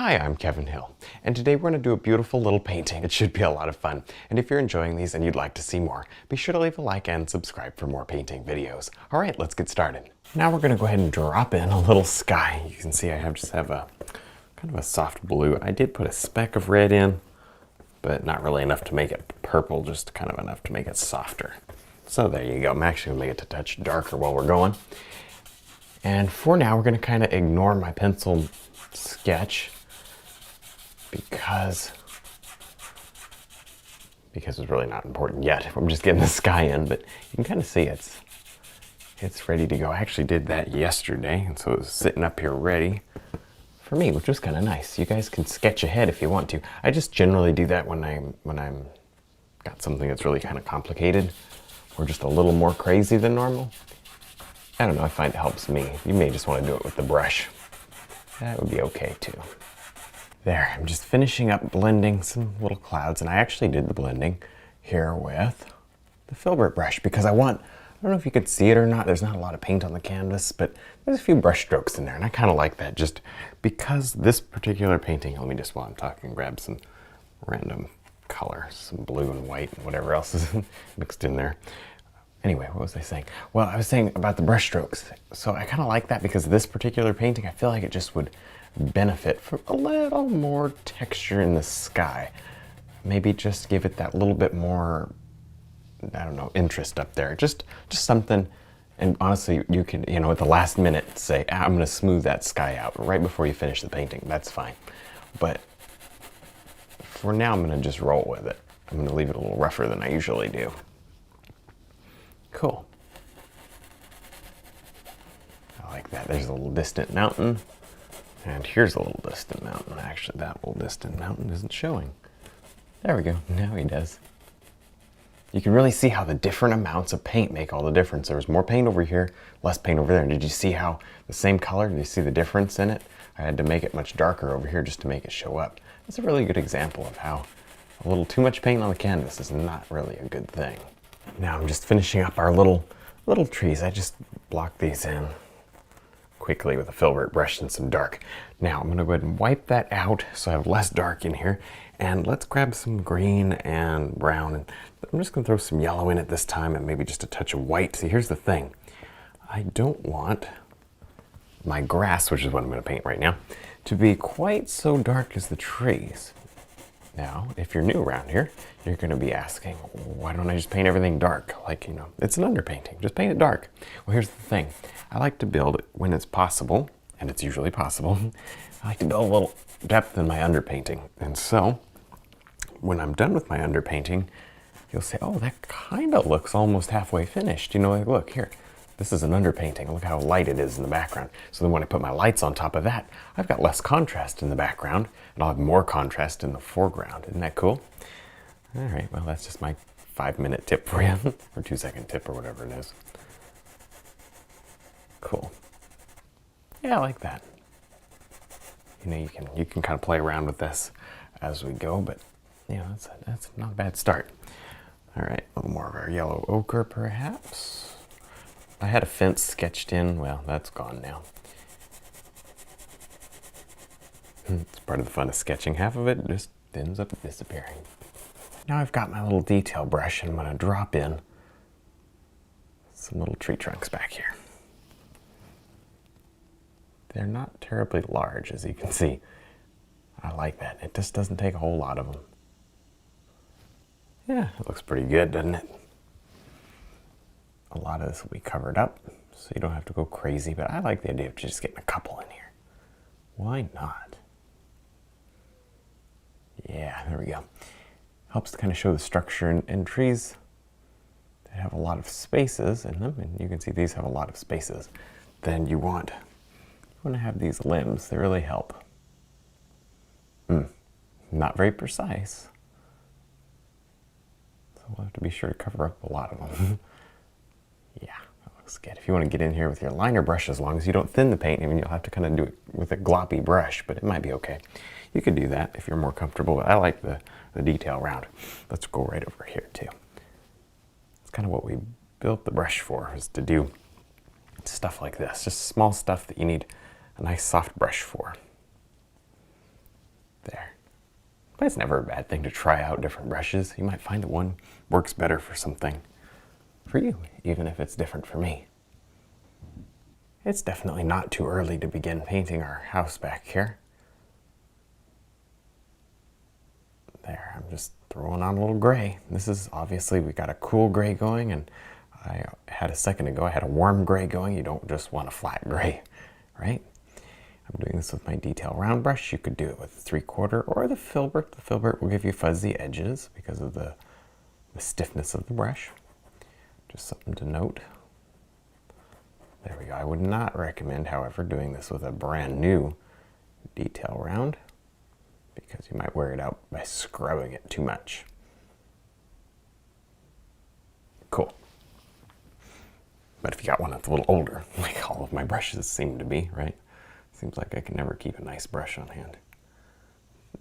Hi, I'm Kevin Hill, and today we're going to do a beautiful little painting. It should be a lot of fun, and if you're enjoying these and you'd like to see more, be sure to leave a like and subscribe for more painting videos. All right, let's get started. Now we're going to go ahead and drop in a little sky. You can see I just have a kind of a soft blue. I did put a speck of red in, but not really enough to make it purple, just kind of enough to make it softer. So there you go. I'm actually going to make it a touch darker while we're going. And for now, we're going to kind of ignore my pencil sketch because it's really not important yet. I'm just getting the sky in, but you can kind of see it's ready to go. I actually did that yesterday, and so it's sitting up here ready for me, which was kind of nice. You guys can sketch ahead if you want to. I just generally do that when I'm got something that's really kind of complicated or just a little more crazy than normal. I don't know, I find it helps me. You may just want to do it with the brush. That would be okay too. There, I'm just finishing up blending some little clouds, and I actually did the blending here with the filbert brush because I don't know if you could see it or not, there's not a lot of paint on the canvas, but there's a few brush strokes in there, and I kind of like that just because this particular painting, let me just, while I'm talking, grab some random color, some blue and white and whatever else is mixed in there. Anyway, what was I saying? Well, I was saying about the brush strokes. So I kind of like that because this particular painting, I feel like it just would benefit from a little more texture in the sky. Maybe just give it that little bit more, I don't know, interest up there. Just something. And honestly, you can, at the last minute say, I'm going to smooth that sky out right before you finish the painting. That's fine. But for now, I'm going to just roll with it. I'm going to leave it a little rougher than I usually do. Cool. I like that. There's a little distant mountain. And here's a little distant mountain. Actually, that little distant mountain isn't showing. There we go. Now he does. You can really see how the different amounts of paint make all the difference. There was more paint over here, less paint over there. And did you see how the same color, did you see the difference in it? I had to make it much darker over here just to make it show up. That's a really good example of how a little too much paint on the canvas is not really a good thing. Now I'm just finishing up our little trees. I just blocked these in quickly with a filbert brush and some dark. Now I'm going to go ahead and wipe that out so I have less dark in here. And let's grab some green and brown. And I'm just going to throw some yellow in it this time and maybe just a touch of white. See, here's the thing. I don't want my grass, which is what I'm going to paint right now, to be quite so dark as the trees. Now, if you're new around here, you're going to be asking, why don't I just paint everything dark? Like, it's an underpainting. Just paint it dark. Well, here's the thing. I like to build, when it's possible, and it's usually possible, I like to build a little depth in my underpainting. And so, when I'm done with my underpainting, you'll say, oh, that kind of looks almost halfway finished. Like, look, here. This is an underpainting. Look how light it is in the background. So then when I put my lights on top of that, I've got less contrast in the background, and I'll have more contrast in the foreground. Isn't that cool? All right, well, that's just my 5-minute tip for you, or 2-second tip, or whatever it is. Cool. Yeah, I like that. You can kind of play around with this as we go, but that's not a bad start. All right, a little more of our yellow ochre, perhaps. I had a fence sketched in. Well, that's gone now. It's part of the fun of sketching. Half of it just ends up disappearing. Now I've got my little detail brush, and I'm going to drop in some little tree trunks back here. They're not terribly large, as you can see. I like that. It just doesn't take a whole lot of them. Yeah, it looks pretty good, doesn't it? A lot of this will be covered up, so you don't have to go crazy, but I like the idea of just getting a couple in here. Why not? Yeah, there we go. Helps to kind of show the structure in trees that have a lot of spaces in them, and you can see these have a lot of spaces. Then you want to have these limbs. They really help. Not very precise, so we'll have to be sure to cover up a lot of them. Yeah, that looks good. If you want to get in here with your liner brush, as long as you don't thin the paint, you'll have to kind of do it with a gloppy brush, but it might be okay. You could do that if you're more comfortable. I like the detail round. Let's go right over here too. It's kind of what we built the brush for, is to do stuff like this. Just small stuff that you need a nice soft brush for. There. But it's never a bad thing to try out different brushes. You might find that one works better for something for you, even if it's different for me. It's definitely not too early to begin painting our house back here. There, I'm just throwing on a little gray. This is obviously, we got a cool gray going, and I had a second ago, I had a warm gray going. You don't just want a flat gray, right? I'm doing this with my detail round brush. You could do it with the 3/4 or the filbert. The filbert will give you fuzzy edges because of the stiffness of the brush. Just something to note. There we go. I would not recommend, however, doing this with a brand new detail round because you might wear it out by scrubbing it too much. Cool. But if you got one that's a little older, like all of my brushes seem to be, right? Seems like I can never keep a nice brush on hand.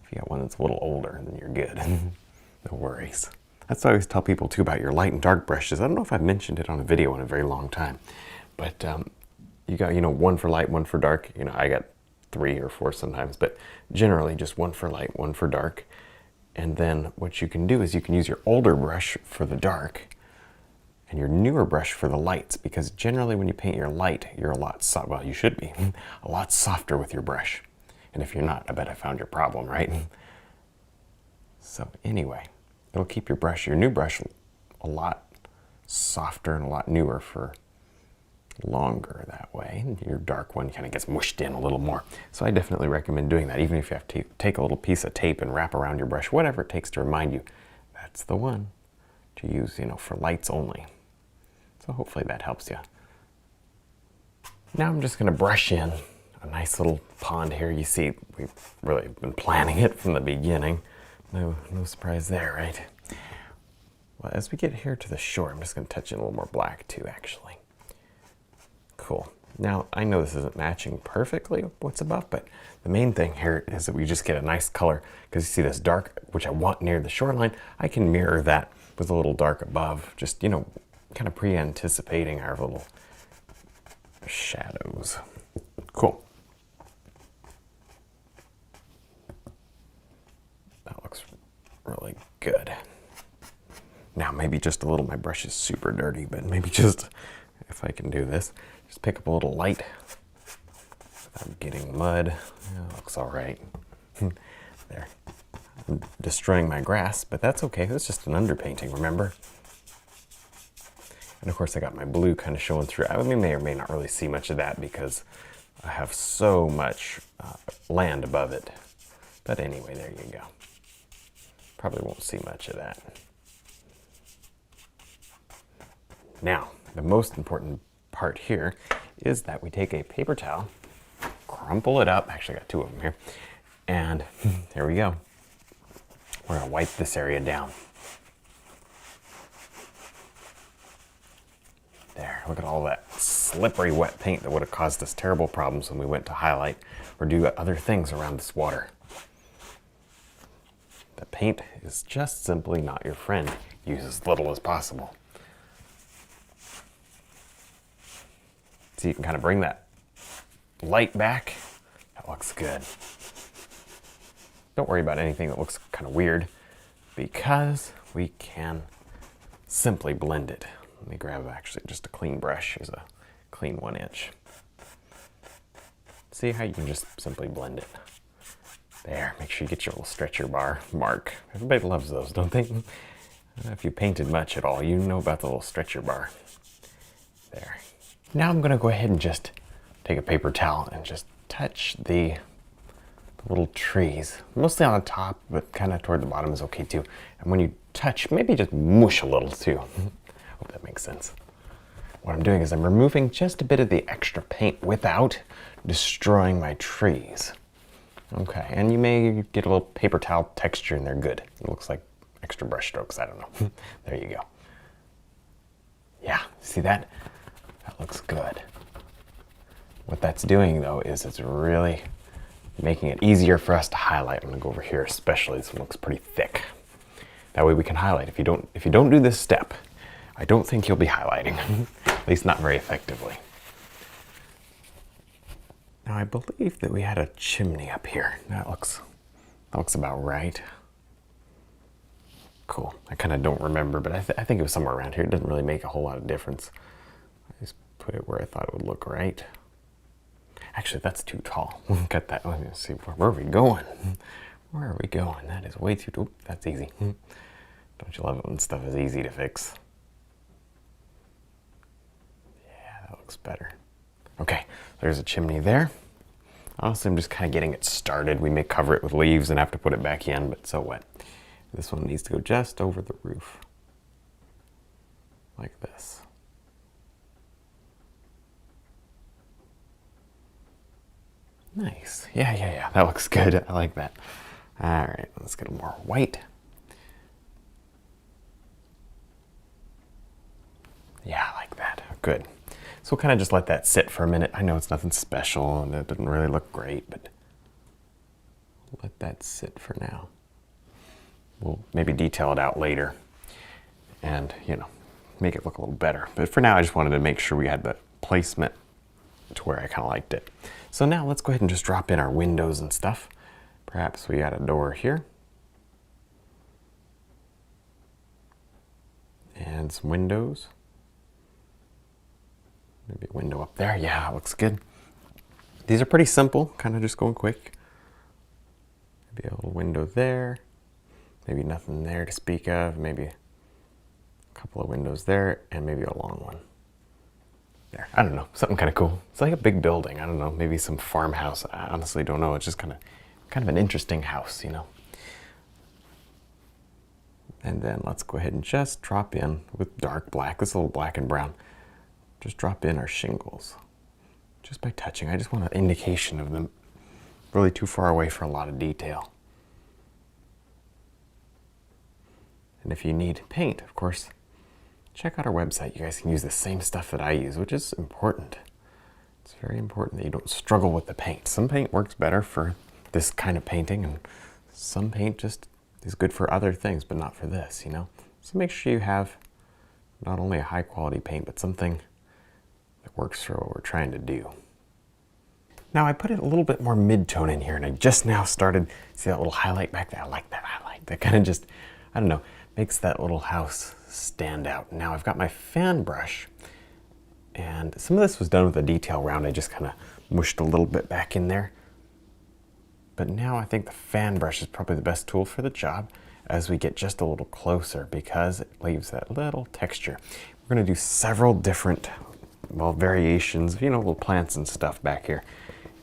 If you got one that's a little older, then you're good. No worries. That's what I always tell people too about your light and dark brushes. I don't know if I've mentioned it on a video in a very long time, but you got, one for light, one for dark. I got 3 or 4 sometimes, but generally just one for light, one for dark. And then what you can do is you can use your older brush for the dark and your newer brush for the lights, because generally when you paint your light, you're a lot well, you should be a lot softer with your brush. And if you're not, I bet I found your problem, right? So anyway, it'll keep your new brush a lot softer and a lot newer for longer that way. And your dark one kind of gets mushed in a little more. So I definitely recommend doing that, even if you have to take a little piece of tape and wrap around your brush, whatever it takes to remind you that's the one to use, for lights only. So hopefully that helps you. Now I'm just going to brush in a nice little pond here. You see, we've really been planning it from the beginning. No surprise there, right? Well, as we get here to the shore, I'm just going to touch in a little more black too, actually. Cool. Now, I know this isn't matching perfectly what's above, but the main thing here is that we just get a nice color, because you see this dark, which I want near the shoreline. I can mirror that with a little dark above, just, kind of pre-anticipating our little shadows. Cool. That looks really good. Now, maybe just a little, my brush is super dirty, but maybe just, if I can do this, just pick up a little light without getting mud. Yeah, looks all right. There. I'm destroying my grass, but that's okay. It's just an underpainting, remember? And of course I got my blue kind of showing through. I may or may not really see much of that because I have so much land above it. But anyway, there you go. Probably won't see much of that. Now, the most important part here is that we take a paper towel, crumple it up. Actually, I got 2 of them here. And there we go. We're going to wipe this area down. There, look at all that slippery wet paint that would have caused us terrible problems when we went to highlight or do other things around this water. The paint is just simply not your friend. Use as little as possible. So you can kind of bring that light back. That looks good. Don't worry about anything that looks kind of weird because we can simply blend it. Let me grab actually just a clean brush. Here's a clean 1-inch. See how you can just simply blend it. There, make sure you get your little stretcher bar mark. Everybody loves those, don't they? If you painted much at all, you know about the little stretcher bar. There. Now I'm gonna go ahead and just take a paper towel and just touch the little trees. Mostly on the top, but kind of toward the bottom is okay too. And when you touch, maybe just mush a little too. Hope that makes sense. What I'm doing is I'm removing just a bit of the extra paint without destroying my trees. Okay, and you may get a little paper towel texture in there. Good. It looks like extra brush strokes. I don't know. There you go. Yeah, see that? That looks good. What that's doing though is it's really making it easier for us to highlight. I'm gonna go over here especially. This one looks pretty thick. That way we can highlight. If you don't do this step, I don't think you'll be highlighting. At least not very effectively. Now I believe that we had a chimney up here. That looks That looks about right. Cool. I kind of don't remember, but I think it was somewhere around here. It doesn't really make a whole lot of difference. I just put it where I thought it would look right. Actually, that's too tall. Got that. Let me see. Where are we going? Where are we going? That is way too... Oop, that's easy. Don't you love it when stuff is easy to fix? Yeah, that looks better. Okay, there's a chimney there. Honestly, I'm just kind of getting it started. We may cover it with leaves and have to put it back in, but so what? This one needs to go just over the roof. Like this. Nice. Yeah. That looks good. I like that. All right, let's get more white. Yeah, I like that. Good. So we'll kind of just let that sit for a minute. I know it's nothing special and it doesn't really look great, but let that sit for now. We'll maybe detail it out later and, you know, make it look a little better. But for now, I just wanted to make sure we had the placement to where I kind of liked it. So now let's go ahead and just drop in our windows and stuff. Perhaps we got a door here. And some windows. Maybe a window up there. Yeah, that looks good. These are pretty simple, kind of just going quick. Maybe a little window there. Maybe nothing there to speak of. Maybe a couple of windows there and maybe a long one. There, I don't know, something kind of cool. It's like a big building. I don't know, maybe some farmhouse. I honestly don't know. It's just kind of an interesting house, you know. And then let's go ahead and just drop in with dark black. This is a little black and brown. Just drop in our shingles just by touching. I just want an indication of them really too far away for a lot of detail. And if you need paint, of course, check out our website. You guys can use the same stuff that I use, which is important. It's very important that you don't struggle with the paint. Some paint works better for this kind of painting, and some paint just is good for other things, but not for this, you know? So make sure you have not only a high quality paint, but something that works for what we're trying to do. Now I put it a little bit more mid-tone in here, and I just now started, see that little highlight back there? I like that highlight. That kind of just, I don't know, makes that little house stand out. Now I've got my fan brush, and some of this was done with a detail round. I just kind of mushed a little bit back in there. But now I think the fan brush is probably the best tool for the job as we get just a little closer, because it leaves that little texture. We're going to do several different, well, variations of, you know, little plants and stuff back here,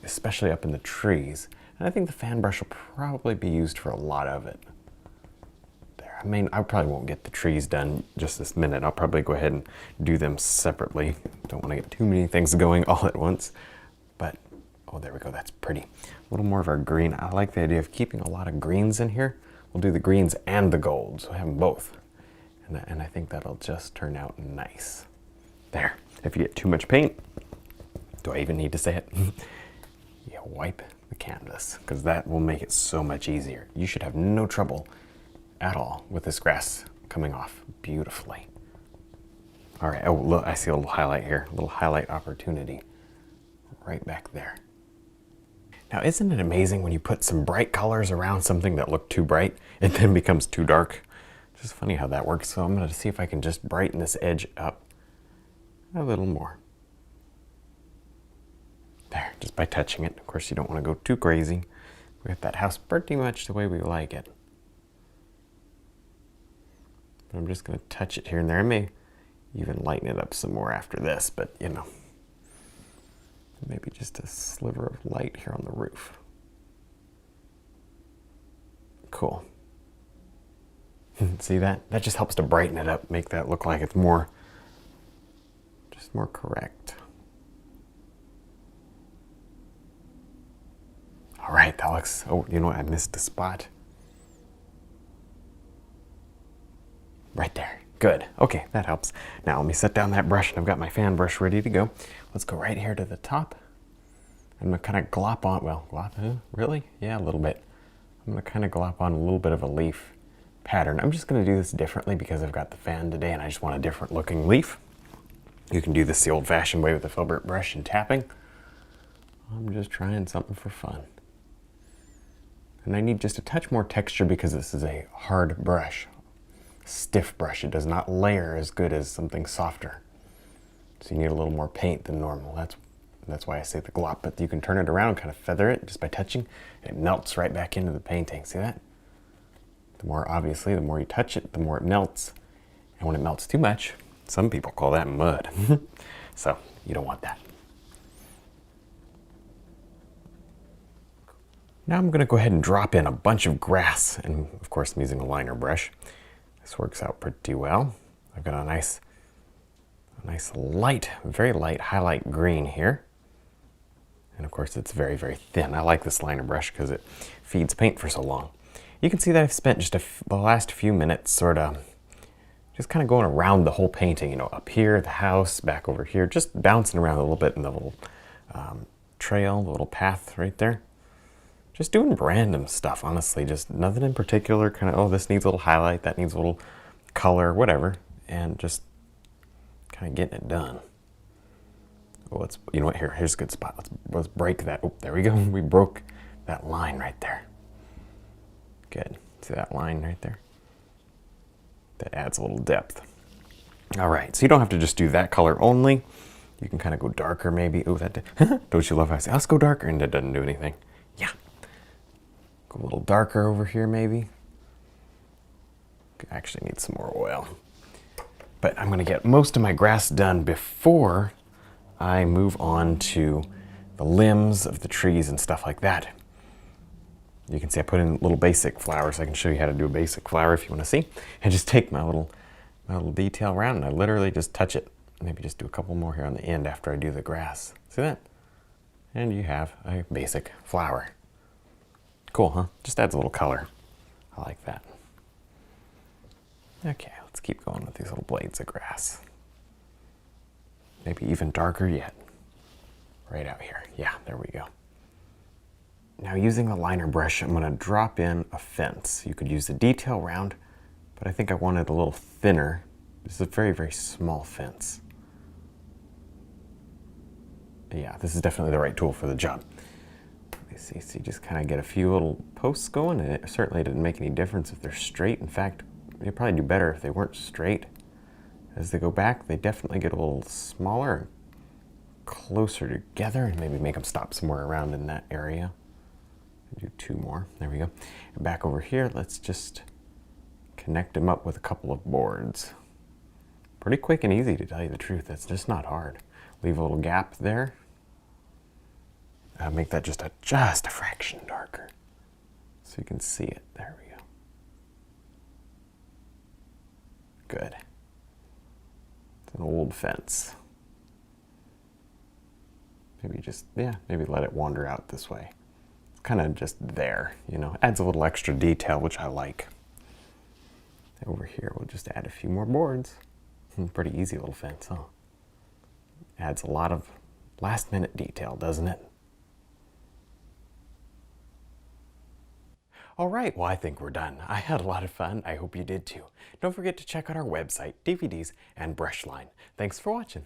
especially up in the trees. And I think the fan brush will probably be used for a lot of it. There. I mean, I probably won't get the trees done just this minute. I'll probably go ahead and do them separately. Don't want to get too many things going all at once. But, oh, there we go. That's pretty. A little more of our green. I like the idea of keeping a lot of greens in here. We'll do the greens and the golds. We'll have them both. And I think that'll just turn out nice. There. If you get too much paint, do I even need to say it? You wipe the canvas, because that will make it so much easier. You should have no trouble at all with this grass coming off beautifully. All right, oh, look, I see a little highlight here, a little highlight opportunity right back there. Now, isn't it amazing when you put some bright colors around something that look too bright, it then becomes too dark? It's just funny how that works. So I'm going to see if I can just brighten this edge up a little more. There, just by touching it. Of course, you don't want to go too crazy. We got that house pretty much the way we like it. But I'm just going to touch it here and there. I may even lighten it up some more after this, but you know, maybe just a sliver of light here on the roof. Cool. See that? That just helps to brighten it up, make that look like it's more, just more correct. All right, that looks, oh, you know what? I missed a spot. Right there. Good. Okay, that helps. Now let me set down that brush, and I've got my fan brush ready to go. Let's go right here to the top. I'm going to kind of glop on, well, glop, really? Yeah, a little bit. I'm going to kind of glop on a little bit of a leaf pattern. I'm just going to do this differently because I've got the fan today and I just want a different looking leaf. You can do this the old-fashioned way with a filbert brush and tapping. I'm just trying something for fun. And I need just a touch more texture because this is a hard brush, stiff brush. It does not layer as good as something softer. So you need a little more paint than normal. That's why I say the glop, but you can turn it around, kind of feather it just by touching, and it melts right back into the painting. See that? The more, obviously, the more you touch it, the more it melts. And when it melts too much, some people call that mud. So you don't want that. Now I'm gonna go ahead and drop in a bunch of grass, and of course I'm using a liner brush. This works out pretty well. I've got a nice light, very light highlight green here. And of course it's very, very thin. I like this liner brush because it feeds paint for so long. You can see that I've spent just the last few minutes sort of just kind of going around the whole painting, you know, up here, the house, back over here, just bouncing around a little bit in the little trail, the little path right there. Just doing random stuff, honestly, just nothing in particular, kind of, oh, this needs a little highlight, that needs a little color, whatever, and just kind of getting it done. Oh, you know what, here's a good spot. Let's break that. Oh, there we go. We broke that line right there. Good. See that line right there? That adds a little depth. All right, so you don't have to just do that color only. You can kind of go darker maybe. Oh, that don't you love how I say, let's go darker, and it doesn't do anything. Yeah. Go a little darker over here maybe. Actually need some more oil. But I'm gonna get most of my grass done before I move on to the limbs of the trees and stuff like that. You can see I put in little basic flowers. I can show you how to do a basic flower if you want to see. And just take my little detail around and I literally just touch it. Maybe just do a couple more here on the end after I do the grass. See that? And you have a basic flower. Cool, huh? Just adds a little color. I like that. Okay, let's keep going with these little blades of grass. Maybe even darker yet. Right out here. Yeah, there we go. Now using the liner brush, I'm going to drop in a fence. You could use the detail round, but I think I want it a little thinner. This is a very, very small fence. Yeah, this is definitely the right tool for the job. Let me see, so you just kind of get a few little posts going, and it certainly didn't make any difference if they're straight. In fact, they'd probably do better if they weren't straight. As they go back, they definitely get a little smaller, closer together, and maybe make them stop somewhere around in that area. Do two more. There we go. And back over here, let's just connect them up with a couple of boards. Pretty quick and easy, to tell you the truth. It's just not hard. Leave a little gap there. Make that just a fraction darker so you can see it. There we go. Good. It's an old fence. Maybe just, yeah, maybe let it wander out this way. Kind of just there, you know, adds a little extra detail, which I like. Over here, we'll just add a few more boards. Pretty easy little fence, huh? Adds a lot of last minute detail, doesn't it? All right, well, I think we're done. I had a lot of fun. I hope you did too. Don't forget to check out our website, DVDs, and brush line. Thanks for watching.